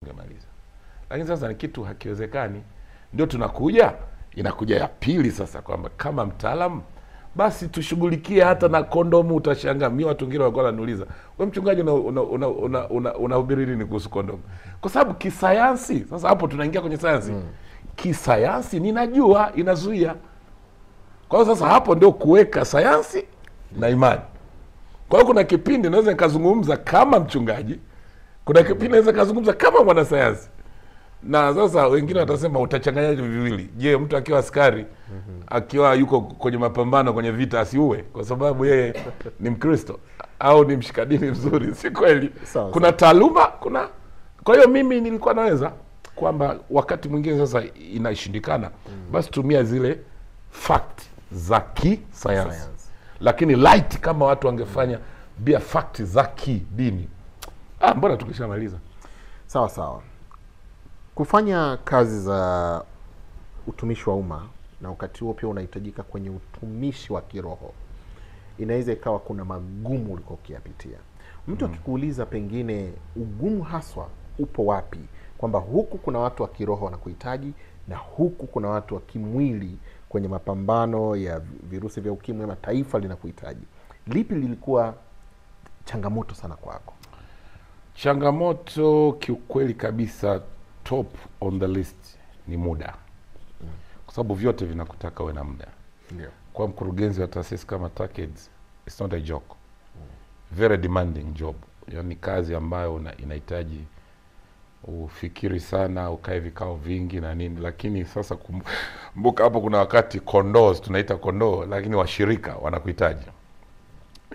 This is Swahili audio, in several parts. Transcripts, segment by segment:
tungemaliza. Lakini sasa ni kitu hakiwezekani. Ndio inakuja ya pili sasa kwamba kama mtaalamu basi tushughulikie hata na kondomu. Utashangaa mimi watu wengine walikuwa wananiuliza, wewe mchungaji unahubiri nini kuhusu kondomu? Kwa sababu kisayansi, sasa hapo tunaingia kwenye sayansi. Kisayansi ninajua inazuia. Kwa hiyo sasa hapo ndio kuweka sayansi na imani. Kwa hiyo kuna kipindi naweza nikazungumza kama mchungaji, kuna kipindi naweza nikazungumza kama mwanasayansi. Na sasa wengine watasema utachanganyaje viwili? Je, mtu akiwa askari akiwa yuko kwenye mapambano kwenye vita asiue kwa sababu yeye ni Mkristo au ni mshikadini mzuri? Si kweli. Kuna taaluma, kuna. Kwa hiyo mimi nilikuwa naweza kwamba wakati mwingine sasa inashindikana, basi tumia zile fact za kisayansi. Lakini light kama watu wangefanya bia fact za kidini, mbona tukishamaliza. Sawa. Kufanya kazi za utumishi wa umma na wakati huo pia unahitajika kwenye utumishi wa kiroho, inaweza ikawa kuna magumu uliko ukiyapitia. Mtu akikuuliza pengine ugumu haswa upo wapi, kwamba huku kuna watu wa kiroho wanakuhitaji na huku kuna watu wa kimwili kwenye mapambano ya virusi vya ukimwi ama taifa linakuhitaji, lipi lilikuwa changamoto sana kwako? Changamoto kiukweli kabisa, top on the list ni muda. Kwa sababu vyote vinakutaka uwe na muda. Ndio. Kwa mkurugenzi wa taasisi kama TACAIDS, it's not a joke. Very demanding job. Yaani kazi ambayo inahitaji ufikiri sana, ukae vikao vingi na nini. Lakini sasa kumbuka hapo kuna wakati tunaita kondoo, lakini washirika wanakuhitaji.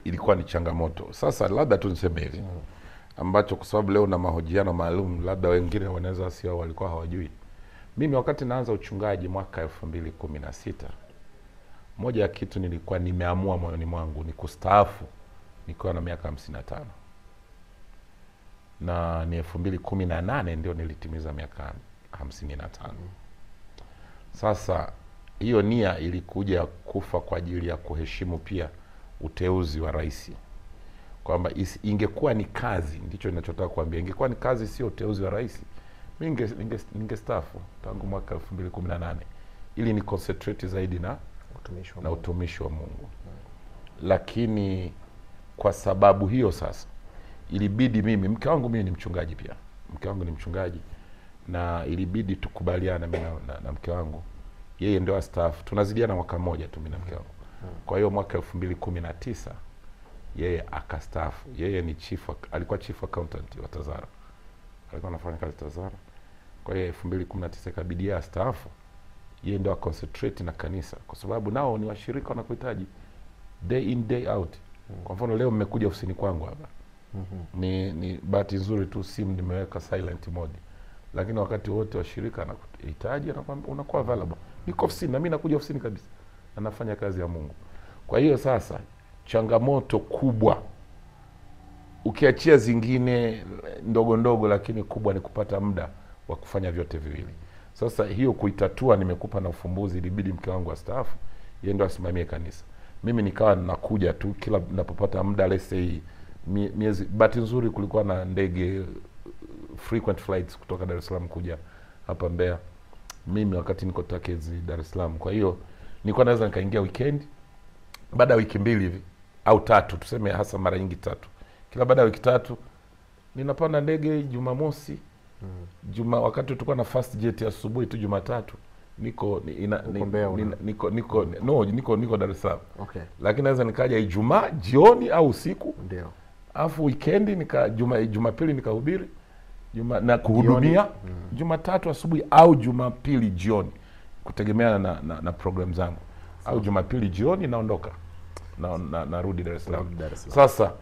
Ilikuwa ni changamoto. Sasa labda tu niseme hivi, ambacho kwa sababu leo na mahojiano maalum, labda wengine wanaweza sio walikuwa hawajui. Mimi wakati naanza uchungaji mwaka 2016, moja ya kitu nilikuwa nimeamua moyoni mwangu ni kustaafu nikiwa na miaka 55. Na ni 2018 ndio nilitimiza miaka 55. Sasa hiyo nia ilikuja kufa kwa ajili ya kuheshimu pia uteuzi wa rais. Kwamba ingekuwa ni kazi, ndicho ninachotaka kuambia, ingekuwa ni kazi sio uteuzi wa rais, mimi ningestaafu tangu mwaka 2018 ili ni concentrate zaidi na utumishi wa Mungu. Lakini kwa sababu hiyo sasa ilibidi mke wangu ni mchungaji pia. Mke wangu ni mchungaji na ilibidi tukubaliana mimi na mke wangu. Yeye ndio astaafu. Tunazidiana mwaka mmoja tu mimi na mke wangu. Kwa hiyo mwaka 2019 yeye akastaafu. Yeye ni alikuwa chief accountant wa Tazara. Alikuwa anafanya kazi Tazara. Kwa hiyo 2019 ikabidi yeye astaafu. Yeye ndio concentrate na kanisa kwa sababu nao ni washirika wanakuhitaji day in day out. Kwa mfano leo mmekuja ofisini kwangu hapa. Ni bahati nzuri tu simu nimeweka silent mode. Lakini wakati wote washirika anakuhitaji unakuwa available. Niko ofisini na mimi nakuja ofisini kabisa. Na nafanya kazi ya Mungu. Kwa hiyo sasa changamoto kubwa, ukiachia zingine ndogo ndogo, lakini kubwa ni kupata muda wa kufanya vyote viwili. Sasa hiyo kuitatua nimekupa na ufumbuzi. Ilibidi mke wangu astaafu, yeye ndo asimamie kanisa. Mimi nikawa nakuja tu kila ninapopata muda, let's say miezi. Bahati nzuri kulikuwa na ndege frequent flights kutoka Dar es Salaam kuja hapa Mbeya. Mimi wakati niko TACAIDS Dar es Salaam, kwa hiyo nilikuwa naweza nikaingia weekend baada ya wiki 2 hivi au 3, tuseme hasa mara nyingi 3. Kila baada ya wiki 3 ninapanda ndege Jumamosi. Wakati tulikuwa na fast jet asubuhi tu Jumatatu niko Dar es Salaam. Okay. Lakini naweza nikaja Ijumaa jioni au usiku. Ndio. Alafu weekend Jumapili nikahubiri na kuhudumia Jumatatu asubuhi au Jumapili jioni kutegemeana na program zangu. Au Jumapili jioni naondoka. Narudi Dar es Salaam. Sasa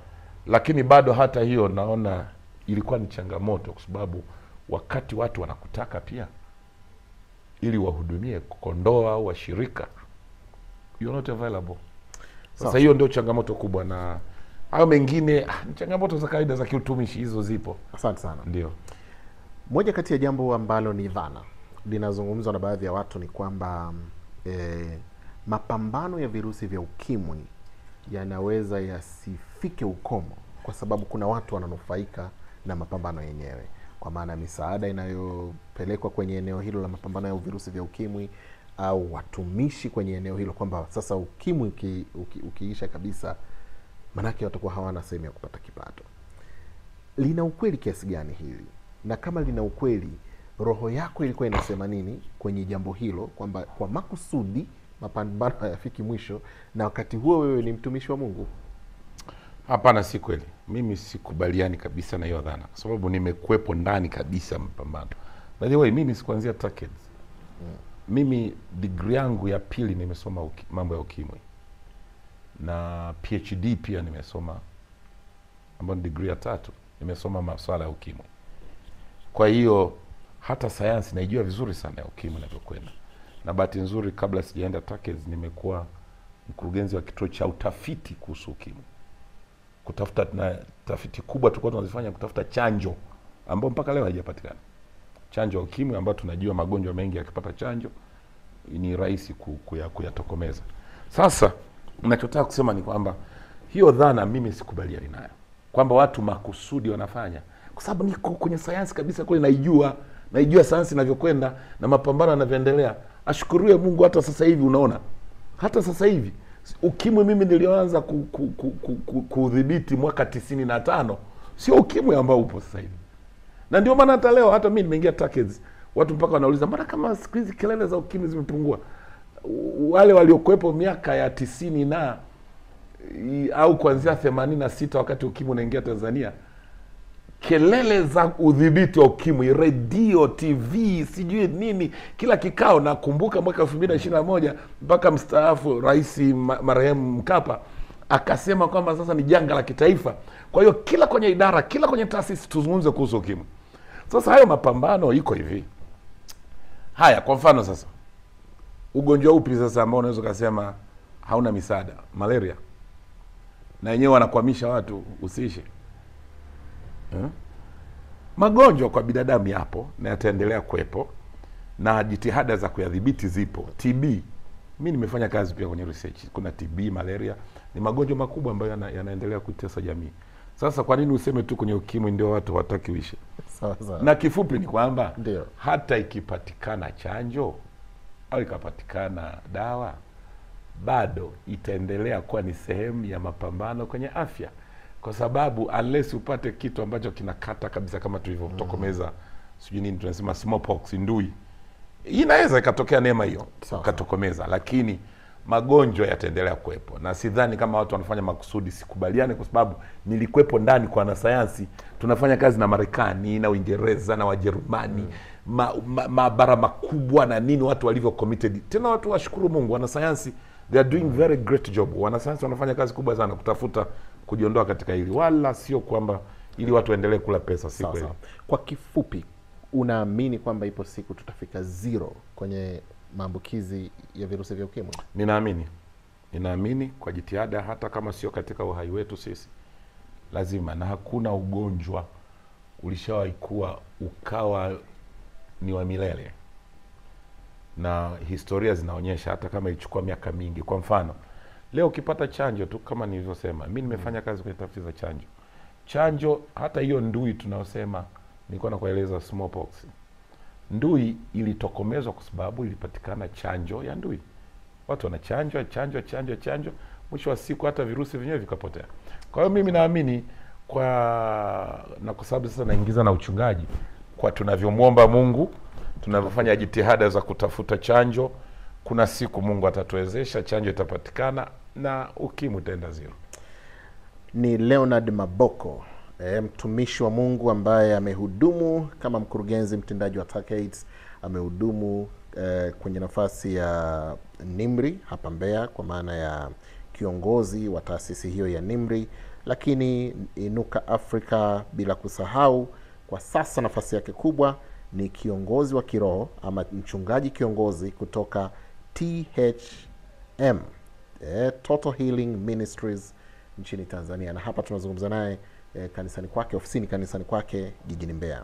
lakini bado hata hiyo naona ilikuwa ni changamoto kwa sababu wakati watu wanakutaka pia ili wahudumie kondoa au washirika, you're not available. Sasa hiyo ndio changamoto kubwa, na hayo mengine ni changamoto za kawaida za kiutumishi, hizo zipo. Asante sana. Ndio. Moja kati ya jambo ambalo ni dhana linazungumzwa na baadhi ya watu ni kwamba mapambano ya virusi vya ukimwi yanaweza yasifike ukomo kwa sababu kuna watu wananufaika na mapambano yenyewe. kwa maana misaada inayopelekwa kwenye eneo hilo la mapambano ya virusi vya ukimwi, au watumishi kwenye eneo hilo, kwamba sasa ukimwi ukiisha kabisa, manake watakuwa hawana sehemu ya kupata kipato. Lina ukweli kiasi gani hili? Na kama lina ukweli, roho yako ilikuwa inasema nini kwenye jambo hilo, kwamba kwa makusudi mapambano hayafiki mwisho, na wakati huo wewe ni mtumishi wa Mungu? Hapana, si kweli. Mimi sikubaliani kabisa na hiyo dhana, kwa sababu nimekuepo ndani kabisa mapambano. By the way, mimi sikuanzia TACAIDS. Mimi degree yangu ya pili nimesoma mambo ya ukimwi, na PhD pia nimesoma, ambayo ni degree ya tatu, nimesoma masuala ya ukimwi. Kwa hiyo hata sayansi naijua vizuri sana ya ukimwi inavyokwenda. Na bahati nzuri, kabla sijaenda TACAIDS, nimekuwa mkurugenzi wa kituo cha utafiti kuhusu ukimwi. Kutafuta na tafiti kubwa tulikuwa tunazifanya kutafuta chanjo ambayo mpaka leo haijapatikana. Chanjo ya ukimwi ambayo tunajua magonjwa mengi yakipata chanjo ni rahisi kuyatokomeza. Sasa ninachotaka kusema ni kwamba hiyo dhana mimi sikubaliani nayo, kwamba watu makusudi wanafanya, kwa sababu niko kwenye sayansi kabisa kule, naijua sayansi inavyokwenda na mapambano yanavyoendelea. Ashukuriwe Mungu, hata sasa hivi unaona, hata sasa hivi ukimwi mimi nilioanza kudhibiti mwaka 95 sio ukimwi ambao upo sasa hivi. Na ndio maana hata leo, hata mimi nimeingia TACAIDS, watu mpaka wanauliza mbona kama siku hizi kelele za ukimwi zimepungua. Wale waliokuepo miaka ya 90 na au kuanzia 86 wakati ukimwi unaingia Tanzania, kelele za udhibiti wa ukimwi, radio, TV, sijui nini, kila kikao. Nakumbuka mwaka 2021 mpaka mstaafu Rais marehemu Mkapa akasema kwamba sasa ni janga la kitaifa. Kwa hiyo kila kwenye idara, kila kwenye taasisi tuzungumze kuhusu ukimwi. Sasa hayo mapambano iko hivi. Haya, kwa mfano sasa, ugonjwa upi sasa ambao unaweza kusema hauna misaada? Malaria. Na yenyewe wanakwamisha watu usiishe. Magonjwa kwa binadamu yapo na yataendelea kuwepo, na jitihada za kuyadhibiti zipo. TB, mimi nimefanya kazi pia kwenye research. Kuna TB, malaria, ni magonjwa makubwa ambayo yanaendelea kutesa jamii. Sasa kwa nini useme tu kwenye ukimwi ndio watu hawataki uishi? Sawa sawa. Na kifupi ni kwamba Ndio, hata ikipatikana chanjo au ikapatikana dawa, bado itaendelea kuwa ni sehemu ya mapambano kwenye afya, kwa sababu unless upate kitu ambacho kinakata kabisa, kama tulivyotokomeza sijui nini tunasema smallpox, ndui, inaweza ikatokea neema hiyo ukatokomeza, lakini magonjwa yataendelea kuwepo. Na sidhani kama watu wanafanya makusudi, sikubaliane, kwa sababu nilikuwepo ndani kwa wanasayansi, tunafanya kazi na Marekani na Uingereza na Wajerumani, maabara makubwa na nini, watu walivyo committed. Tena watu washukuru Mungu, wanasayansi they are doing very great job. Wanasayansi wanafanya kazi kubwa sana kutafuta kujiondoa katika hili, wala sio kwamba ili watu waendelee kula pesa, si kweli. Kwa kifupi, unaamini kwamba ipo siku tutafika zero kwenye maambukizi ya virusi vya ukimwi? Ninaamini kwa jitihada, hata kama sio katika uhai wetu sisi, lazima. Na hakuna ugonjwa ulishawahi kuwa ukawa ni wa milele, na historia zinaonyesha hata kama ilichukua miaka mingi. Kwa mfano, leo ukipata chanjo tu, kama nilivyosema, mimi nimefanya kazi kwenye tafiti za chanjo, hata hiyo ndui tunaosema, nilikuwa nakueleza smallpox, ndui ilitokomezwa kwa sababu ilipatikana chanjo ya ndui. Watu wanachanjwa chanjo, mwisho wa siku hata virusi vyenyewe vikapotea. Kwa hiyo mimi naamini na kwa sababu sasa naingiza na uchungaji, kwa tunavyomwomba Mungu, tunavyofanya jitihada za kutafuta chanjo, kuna siku Mungu atatuwezesha, chanjo itapatikana na ukimwi utaenda zero. Ni Leonard Maboko, mtumishi wa Mungu ambaye amehudumu kama mkurugenzi mtendaji wa TACAIDS, amehudumu kwenye nafasi ya NIMRI hapa Mbeya, kwa maana ya kiongozi wa taasisi hiyo ya NIMRI, lakini Inuka Afrika, bila kusahau kwa sasa nafasi yake kubwa ni kiongozi wa kiroho ama mchungaji kiongozi kutoka THM, Total Healing Ministries nchini Tanzania, na hapa tunazungumza naye kanisani kwake, kanisani kwake jijini Mbeya.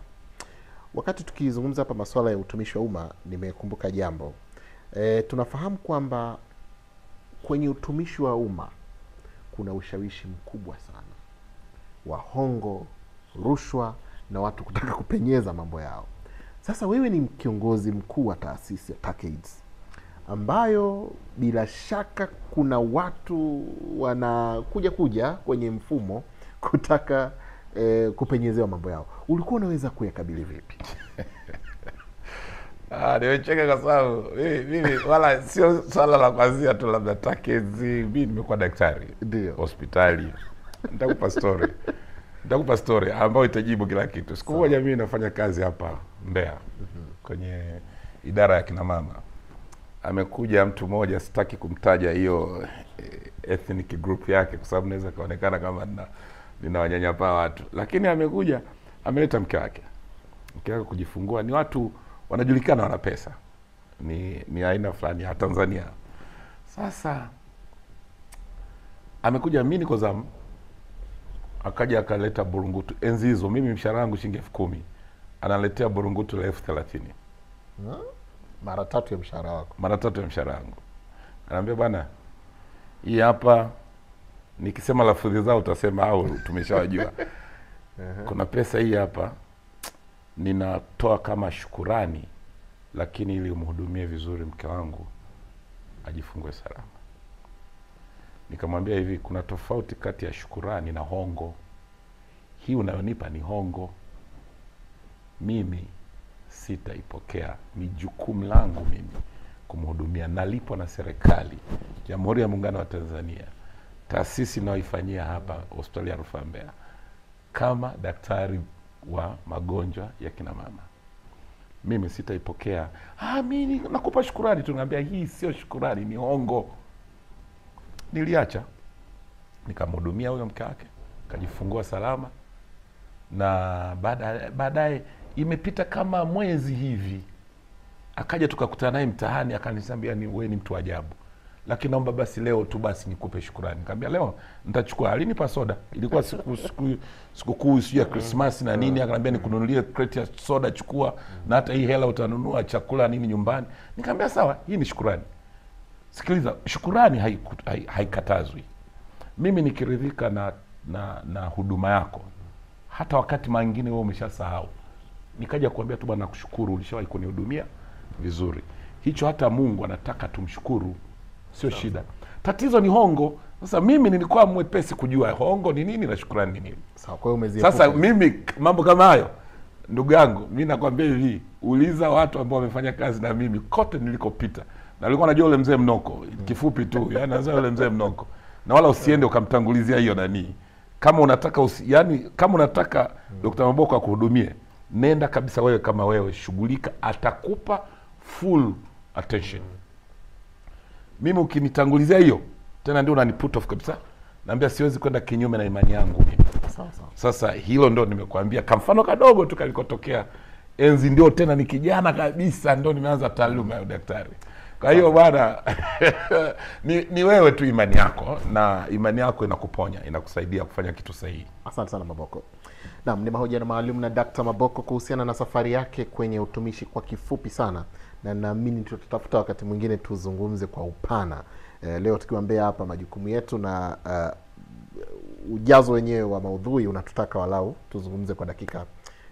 Wakati tukizungumza hapa masuala ya utumishi wa umma, nimekumbuka jambo. Tunafahamu kwamba kwenye utumishi wa umma kuna ushawishi mkubwa sana wa hongo, rushwa na watu kutaka kupenyeza mambo yao. Sasa wewe ni kiongozi mkuu wa taasisi ya TACAIDS ambayo bila shaka kuna watu wanakuja kwenye mfumo kutaka kupenyezewa mambo yao. Ulikuwa unaweza kuyakabili vipi? Nimecheka kwa sababu mimi wala sio swala la kwanzia tu labda TACAIDS. Mimi nimekuwa daktari hospitali. Nitakupa story ambayo itajibu kila kitu. Siku moja mimi nafanya kazi hapa Mbeya kwenye idara ya kina mama. Amekuja mtu mmoja, sitaki kumtaja hiyo ethnic group yake kwa sababu naweza kaonekana kama ninawanyanyapaa watu, lakini amekuja ameleta mke wake. Mke wake kujifungua, ni watu wanajulikana, wana pesa, ni aina fulani ya Tanzania. Sasa amekuja, mimi niko zamu, akaja akaleta burungutu. Enzi hizo mimi mshahara wangu shilingi 10,000, analetea burungutu la 30,000. Mara 3 ya mshahara wako. Mara 3 ya mshahara wangu. Anaambia bwana, hii hapa, nikisema lafudhi zao utasema au tumeshawajua. Kuna pesa hii hapa, ninatoa kama shukurani, lakini ili umhudumie vizuri mke wangu ajifungue salama. Nikamwambia hivi, kuna tofauti kati ya shukurani na hongo. Hii unayonipa ni hongo, mimi sitaipokea. Ni jukumu langu mimi kumhudumia, nalipwa na serikali Jamhuri ya Muungano wa Tanzania, taasisi naoifanyia hapa hospitali ya Rufaa Mbeya, kama daktari wa magonjwa ya kina mama. Mimi sitaipokea. Mimi nakupa shukurani. Tunamwambia hii sio shukurani, ni hongo. Niliacha, nikamhudumia huyo mke wake, kajifungua salama. Na baadaye imepita kama mwezi hivi, akaja tukakutana naye mtaani, akaniambia wewe ni mtu wa ajabu, lakini naomba basi leo tu basi nikupe shukrani. Nikamwambia leo nitachukua. Alinipa soda, ilikuwa sikukuu sio ya Christmas na nini, akaniambia nikununulie crate ya soda, chukua, na hata hii hela utanunua chakula nini nyumbani. Nikamwambia sawa, hii ni shukrani. Sikiliza, shukrani haikatazwi. Mimi nikiridhika na huduma yako, hata wakati mwingine wewe umeshasahau, nikaja kuambia tu bwana nakushukuru, ulishawahi kunihudumia vizuri. Hicho hata Mungu anataka tumshukuru, sio shida. Tatizo ni hongo. Sasa mimi nilikuwa mwepesi kujua hongo ni nini na shukrani ni nini. Sawa, kwa hiyo umeziepuka. Sasa mimi mambo kama hayo, ndugu yangu, mimi nakwambia hivi, uliza watu ambao wamefanya kazi na mimi kote nilikopita. Na nilikuwa najua yule mzee Mnoko, kifupi tu, yani nazaa yule mzee Mnoko. Na wala usiende ukamtangulizia hiyo nani. Kama unataka kama unataka Dr. Maboko akuhudumie, nenda kabisa wewe kama wewe, shughulika, atakupa full attention. Mimi ukinitangulizia hiyo, tena ndio unaniput off kabisa. Naambia siwezi kwenda kinyume na imani yangu mimi. Sawa. Sasa hilo ndio nimekuambia, kama mfano kadogo tu kalikotokea enzi, ndio tena ni kijana kabisa ndio nimeanza taaluma ya daktari. Kwa hiyo bwana ni wewe tu imani yako, na imani yako inakuponya, inakusaidia kufanya kitu sahihi. Asante sana Maboko. Naam, ni mahojiano maalum na Dr. Maboko kuhusiana na safari yake kwenye utumishi kwa kifupi sana, na naamini tutatafuta wakati mwingine tuzungumze kwa upana. Leo tukiwa Mbeya hapa, majukumu yetu na ujazo wenyewe wa maudhui unatutaka walau tuzungumze kwa dakika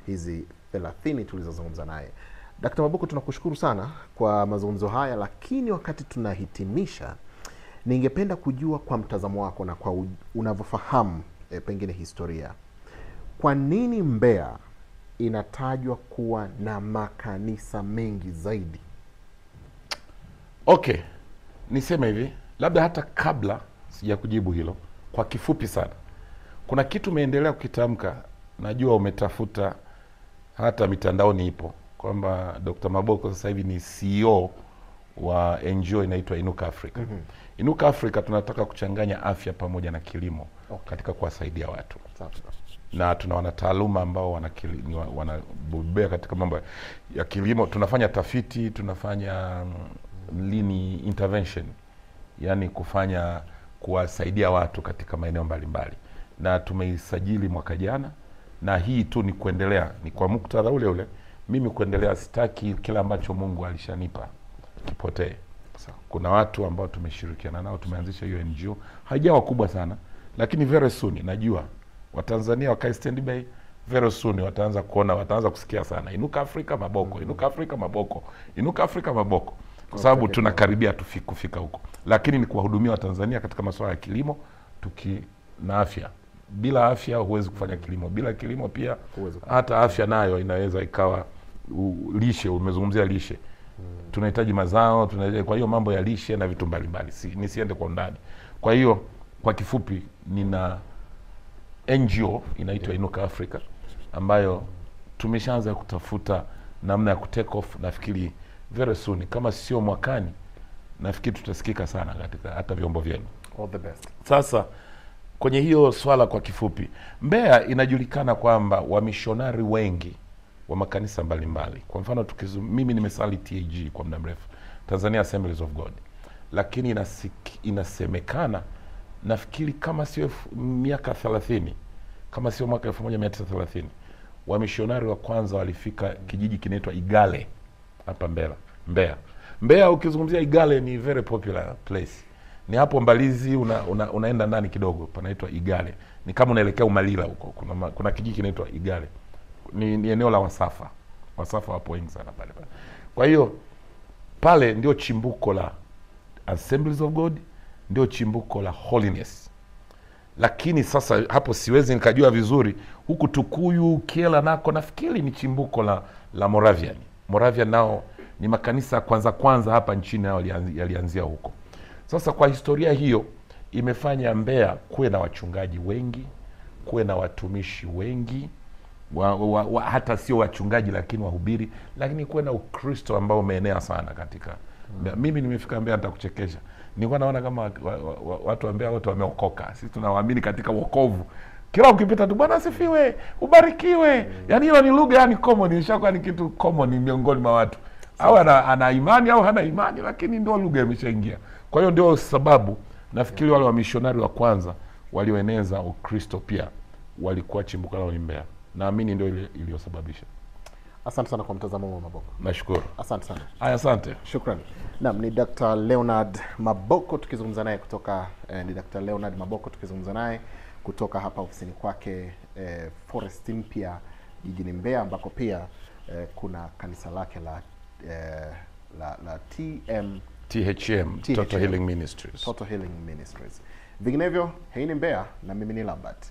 hizi 30 tulizozungumza naye. Dr. Maboko, tunakushukuru sana kwa mazungumzo haya, lakini wakati tunahitimisha, ningependa kujua kwa mtazamo wako na kwa unavyofahamu pengine historia, kwa nini Mbeya inatajwa kuwa na makanisa mengi zaidi? Okay, niseme hivi, labda hata kabla sija kujibu hilo, kwa kifupi sana, kuna kitu umeendelea kukitamka, najua umetafuta hata mitandaoni ipo, kwamba Dr. Maboko sasa hivi ni CEO wa NGO inaitwa Inuka Africa. Inuka Africa tunataka kuchanganya afya pamoja na kilimo katika kuwasaidia watu. Na tuna wanataaluma ambao wanabobea katika mambo ya kilimo. Tunafanya tafiti, tunafanya lini intervention, yani kuwasaidia watu katika maeneo mbalimbali, na tumeisajili mwaka jana, na hii tu ni kuendelea, ni kwa muktadha ule ule. Mimi kuendelea, sitaki kila ambacho Mungu alishanipa kipotee. Kuna watu ambao tumeshirikiana nao, tumeanzisha hiyo NGO, haijawa kubwa sana, lakini very soon najua Watanzania wakae standby, very soon wataanza kuona, wataanza kusikia sana Inuka Afrika Maboko, Inuka Afrika Maboko, Inuka Afrika Maboko, kwa sababu tunakaribia kufika huko. Lakini ni kuwahudumia Watanzania katika masuala ya kilimo na afya. Bila afya huwezi kufanya kilimo, bila kilimo pia hata afya nayo inaweza ikawa lishe. Umezungumzia lishe, tunahitaji mazao, tunahitaji, kwa hiyo mambo ya lishe na vitu mbalimbali, nisiende kwa undani. Kwa hiyo kwa kifupi, nina NGO inaitwa Inuka Africa ambayo tumeshaanza kutafuta namna ya kutake off. Nafikiri very soon, kama sio mwakani, nafikiri tutasikika sana katika hata vyombo vyenu. All the best. Sasa kwenye hiyo swala, kwa kifupi, Mbeya inajulikana kwamba wamishonari wengi wa makanisa mbalimbali. Kwa mfano mimi nimesali TAG kwa muda mrefu, Tanzania Assemblies of God, lakini inasemekana, nafikiri kama sio miaka 30, kama sio mwaka 1930, wamishonari wa kwanza walifika kijiji kinaitwa Igale hapa Mbeya. Ukizungumzia Igale ni very popular place. Ni hapo Mbalizi, unaenda ndani kidogo panaitwa Igale. Ni kama unaelekea Umalila huko. Kuna kijiji kinaitwa Igale. Ni eneo la Wasafa. Wasafa wapo wengi sana pale. Kwa hiyo pale ndio chimbuko la Assemblies of God, ndio chimbuko la Holiness. Lakini sasa hapo siwezi nikajua vizuri. Huku Tukuyu, Kiela nako nafikiri ni chimbuko la Moravian. Moravian nao ni makanisa kwanza hapa nchini, hao yalianzia huko. Sasa kwa historia hiyo imefanya Mbeya kuwe na wachungaji wengi, kuwe na watumishi wengi, hata sio wachungaji lakini wahubiri, lakini kuwe na Ukristo ambao umeenea sana katika Mbeya. Mimi nimefika Mbeya, nitakuchekesha, nilikuwa naona kama watu wa Mbeya wote wameokoka. Sisi tunawaamini katika wokovu. Kila ukipita tu, Bwana asifiwe, ubarikiwe. Yaani hiyo ni lugha, yani common, ishakuwa ni kitu common miongoni mwa watu. Au ana imani au hana imani, lakini ndio lugha imeshaingia. Kwa hiyo ndio sababu nafikiri wale wa mishonari wa kwanza walioeneza Ukristo pia walikuwa chimbuko lao ni Mbeya. Naamini ndio iliyosababisha. Asante sana kwa mtazamo wa Maboko. Nashukuru. Asante sana. Asante. Shukrani. Naam, ni Dr. Leonard Maboko tukizungumza naye kutoka ni Dr. Leonard Maboko tukizungumza naye kutoka hapa ofisini kwake Forest Mpya jijini Mbeya, ambako pia kuna kanisa lake la THM, Total Healing Ministries. Total Healing Ministries. Vinginevyo, hii ni Mbeya na mimi ni Lambert.